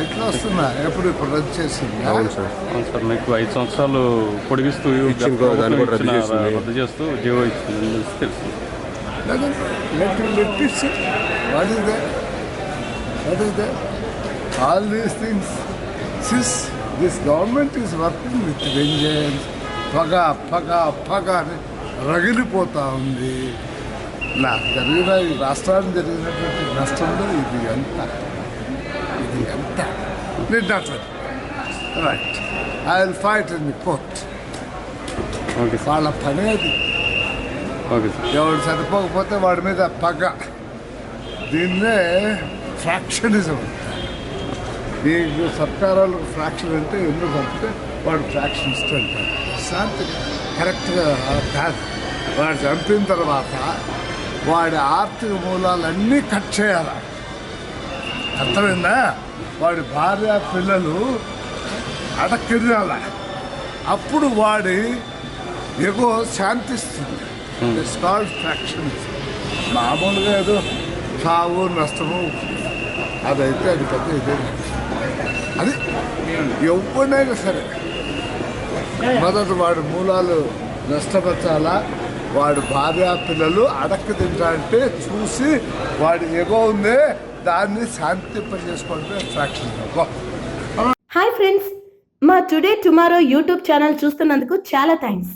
ఇట్లా వస్తున్నా ఎప్పుడు ఇప్పుడు రద్దు చేసింది. అవును సార్. అవును సార్, మీకు 5 సంవత్సరాలు పొడిగిస్తూ దాన్ని కూడా రద్దు చేసింది. రద్దు చేస్తూ జీవో ఇచ్చింది తెలుసు. What is that? What is that? All these things, since this government is working with vengeance, పగ అని రగిలిపోతూ ఉంది. నాకు జరిగిన ఈ రాష్ట్రానికి జరిగినటువంటి నష్టంలో ఇది ఎంత right. I will fight in the court. Okay sir. వాళ్ళ పని అది. Okay sir. ఎవడు సరిపోకపోతే వాడి మీద పగ. దీన్నే ఫ్రాక్షనిజం. నీకు సర్కారాలకు ఫ్రాక్షన్ అంటే ఎందుకంటే వాడు ఫ్రాక్షనిస్ట్ అంటాడు. శాంతి కరెక్ట్గా కాదు. వాడు చంపిన తర్వాత వాడి ఆర్థిక మూలాలన్నీ కట్ చేయాలి. అర్థమైందా? వాడి భార్య పిల్లలు అడక్కిరాల. అప్పుడు వాడి ఎగో శాంతిస్తుంది. It's called factionism. మామూలుగా ఏదో చావు నష్టము అదైతే అది పెద్ద ఇదే. అది ఎవరినైనా సరే మొదట వాడి మూలాలు నష్టపరచాలా, వాడు భార్య పిల్లలు అడక్కి తింటారంటే చూసి వాడి ఎగో ఉందే దాన్ని శాంతింపజేసుకుంటే ఫ్రాక్షన్. హాయ్ ఫ్రెండ్స్, మా టుడే టుమారో యూట్యూబ్ ఛానల్ చూస్తున్నందుకు చాలా థ్యాంక్స్.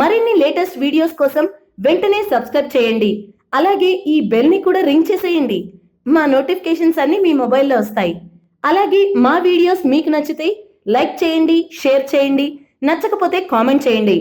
మరిన్ని లేటెస్ట్ వీడియోస్ కోసం వెంటనే సబ్స్క్రైబ్ చేయండి. అలాగే ఈ బెల్ ని కూడా రింగ్ చేసేయండి. మా నోటిఫికేషన్స్ అన్ని మీ మొబైల్లో వస్తాయి. అలాగే మా వీడియోస్ మీకు నచ్చితే లైక్ చేయండి, షేర్ చేయండి, నచ్చకపోతే కామెంట్ చేయండి.